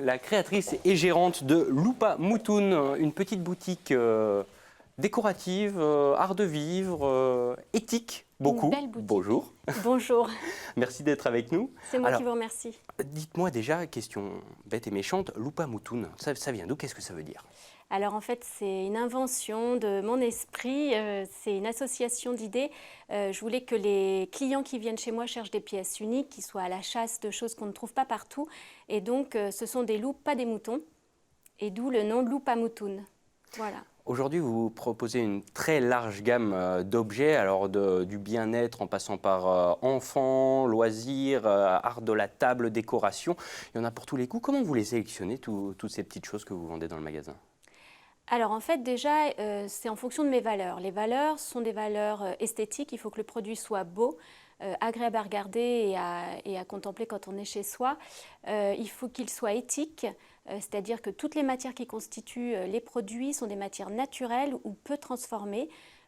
la créatrice et gérante de Lupa Mutun, une petite boutique décorative, art de vivre, éthique, beaucoup. Une belle boutique. Bonjour. Bonjour. Merci d'être avec nous. C'est moi qui vous remercie. Dites-moi déjà, question bête et méchante, Lupa Mutun, ça vient d'où? Qu'est-ce que ça veut dire? Alors en fait, c'est une invention de mon esprit, c'est une association d'idées. Je voulais que les clients qui viennent chez moi cherchent des pièces uniques, qui soient à la chasse de choses qu'on ne trouve pas partout. Et donc, ce sont des loups, pas des moutons. Et d'où le nom Lupa Mutun. Voilà. Aujourd'hui, vous proposez une très large gamme d'objets, alors du bien-être en passant par enfants, loisirs, art de la table, décoration. Il y en a pour tous les goûts. Comment vous les sélectionnez, toutes ces petites choses que vous vendez dans le magasin? Alors en fait déjà, c'est en fonction de mes valeurs. Les valeurs sont des valeurs esthétiques, il faut que le produit soit beau, agréable à regarder et à contempler quand on est chez soi. Il faut qu'il soit éthique, c'est-à-dire que toutes les matières qui constituent les produits sont des matières naturelles ou peu transformées.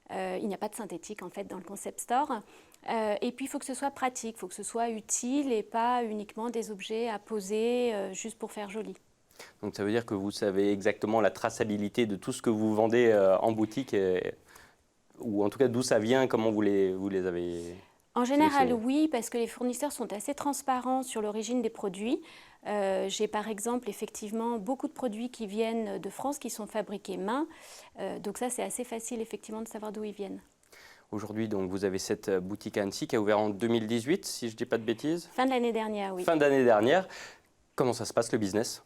Il n'y a pas de synthétique en fait dans le concept store. Et puis il faut que ce soit pratique, il faut que ce soit utile et pas uniquement des objets à poser juste pour faire joli. Donc ça veut dire que vous savez exactement la traçabilité de tout ce que vous vendez en boutique, ou en tout cas d'où ça vient, comment vous les avez En général, sélectionnés? oui, parce que les fournisseurs sont assez transparents sur l'origine des produits. J'ai par exemple effectivement beaucoup de produits qui viennent de France, qui sont fabriqués main. Donc ça, c'est assez facile effectivement de savoir d'où ils viennent. Aujourd'hui, donc, vous avez cette boutique à Annecy qui a ouvert en 2018, si je ne dis pas de bêtises. Fin de l'année dernière, oui. Fin d'année dernière. Comment ça se passe le business?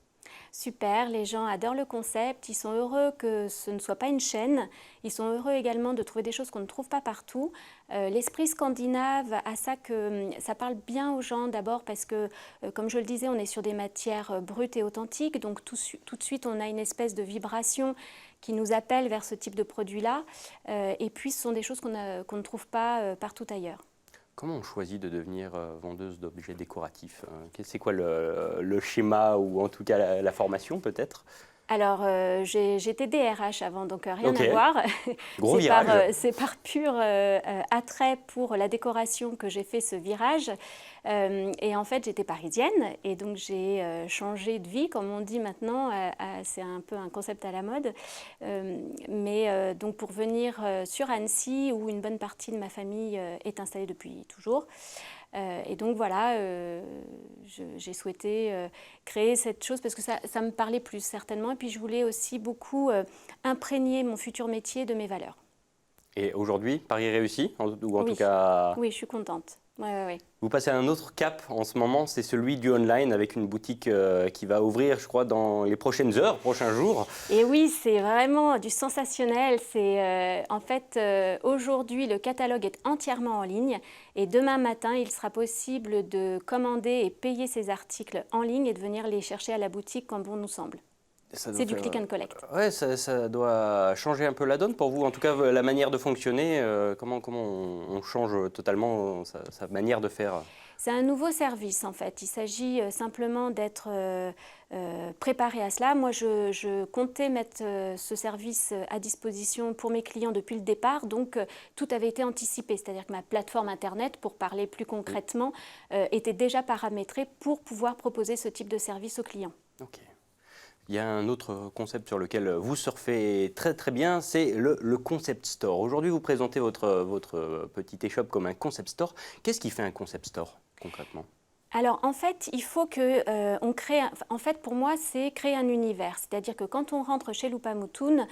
Super, les gens adorent le concept, ils sont heureux que ce ne soit pas une chaîne, ils sont heureux également de trouver des choses qu'on ne trouve pas partout. L'esprit scandinave a ça que ça parle bien aux gens d'abord parce que, comme je le disais, on est sur des matières brutes et authentiques, donc tout de suite on a une espèce de vibration qui nous appelle vers ce type de produit-là. Et puis ce sont des choses qu'on ne trouve pas partout ailleurs. Comment on choisit de devenir vendeuse d'objets décoratifs? C'est quoi le schéma ou en tout cas la formation peut-être? Alors, j'étais DRH avant, donc rien Ok. à voir. Gros virage. C'est par pur attrait pour la décoration que j'ai fait ce virage. Et en fait, j'étais parisienne et donc j'ai changé de vie, comme on dit maintenant. C'est un peu un concept à la mode. Mais donc pour venir sur Annecy, où une bonne partie de ma famille est installée depuis toujours. Et donc voilà, j'ai souhaité créer cette chose parce que ça me parlait plus certainement. Et puis je voulais aussi beaucoup imprégner mon futur métier de mes valeurs. Et aujourd'hui, pari réussi, ou en Oui. tout cas... Oui, je suis contente. Ouais. Vous passez à un autre cap en ce moment, c'est celui du online avec une boutique qui va ouvrir, je crois, dans les prochaines heures, prochains jours. Et oui, c'est vraiment du sensationnel. En fait, aujourd'hui, le catalogue est entièrement en ligne et demain matin, il sera possible de commander et payer ces articles en ligne et de venir les chercher à la boutique quand bon nous semble. C'est du click and collect. Ouais, ça doit changer un peu la donne pour vous. En tout cas, la manière de fonctionner, comment on change totalement sa manière de faire? C'est un nouveau service en fait. Il s'agit simplement d'être préparé à cela. Moi, je comptais mettre ce service à disposition pour mes clients depuis le départ. Donc, tout avait été anticipé. C'est-à-dire que ma plateforme Internet, pour parler plus concrètement, était déjà paramétrée pour pouvoir proposer ce type de service aux clients. Ok. Il y a un autre concept sur lequel vous surfez très très bien, c'est le concept store. Aujourd'hui, vous présentez votre petit e-shop comme un concept store. Qu'est-ce qui fait un concept store concrètement? Alors en fait, il faut que on crée. En fait, pour moi, c'est créer un univers. C'est-à-dire que quand on rentre chez Lupa Mutun,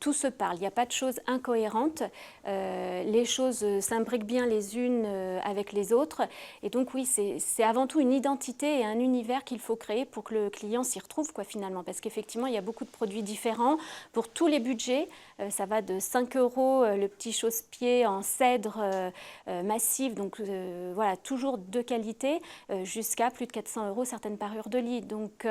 tout se parle. Il n'y a pas de choses incohérentes. Les choses s'imbriquent bien les unes avec les autres. Et donc oui, c'est avant tout une identité et un univers qu'il faut créer pour que le client s'y retrouve, quoi, finalement. Parce qu'effectivement, il y a beaucoup de produits différents pour tous les budgets. Ça va de 5 € le petit chausse-pied en cèdre massif. Donc voilà, toujours de qualité. Jusqu'à plus de 400 € certaines parures de lit. Donc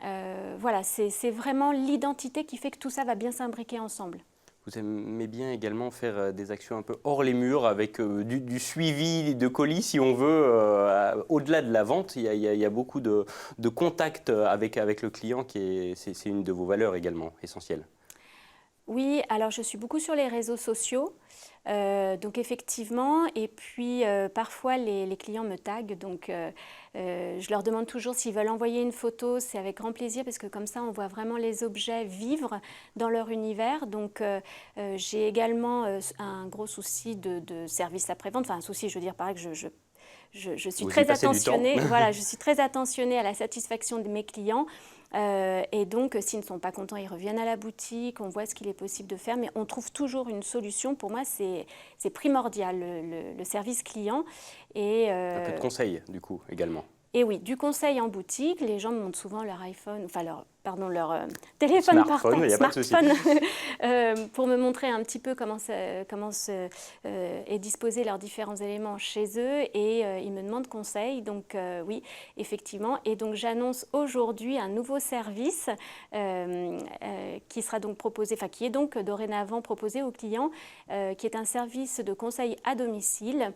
voilà, c'est vraiment l'identité qui fait que tout ça va bien s'imbriquer ensemble. Vous aimez bien également faire des actions un peu hors les murs avec du suivi de colis si on veut. Au-delà de la vente, il y a beaucoup de contact avec le client, c'est une de vos valeurs également essentielles. Oui, alors je suis beaucoup sur les réseaux sociaux, donc effectivement, et puis parfois les clients me taguent, donc je leur demande toujours s'ils veulent envoyer une photo, c'est avec grand plaisir parce que comme ça on voit vraiment les objets vivre dans leur univers. Donc j'ai également un gros souci de service après-vente, enfin un souci, je veux dire par là que je suis Vous y très passez du temps. attentionnée, voilà, je suis très attentionnée à la satisfaction de mes clients. Et donc, s'ils ne sont pas contents, ils reviennent à la boutique, on voit ce qu'il est possible de faire, mais on trouve toujours une solution. Pour moi, c'est primordial, le service client. Et, Un peu de conseils, du coup, également. et oui, du conseil en boutique, les gens me montrent souvent leur iPhone, enfin leur téléphone Smartphone, il portable, n'y a pas de souci. smartphone, pour me montrer un petit peu comment est disposé leurs différents éléments chez eux et ils me demandent conseil. Donc oui, effectivement. Et donc j'annonce aujourd'hui un nouveau service qui sera donc proposé, enfin qui est donc dorénavant proposé aux clients, qui est un service de conseil à domicile.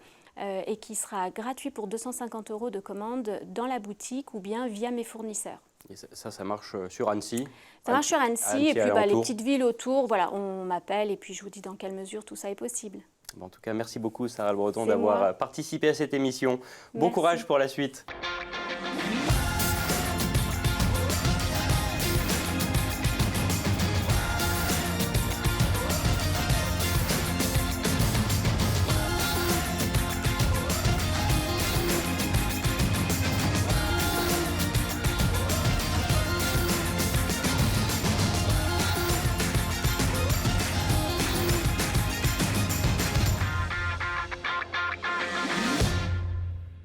Et qui sera gratuit pour 250 € de commande dans la boutique ou bien via mes fournisseurs. Et ça marche sur Annecy. Ça marche sur Annecy et puis les alentour. petites villes autour, voilà, on m'appelle et puis je vous dis dans quelle mesure tout ça est possible. Bon, en tout cas, merci beaucoup Sarah Le Breton C'est d'avoir moi. participé à cette émission. Bon Merci. courage pour la suite.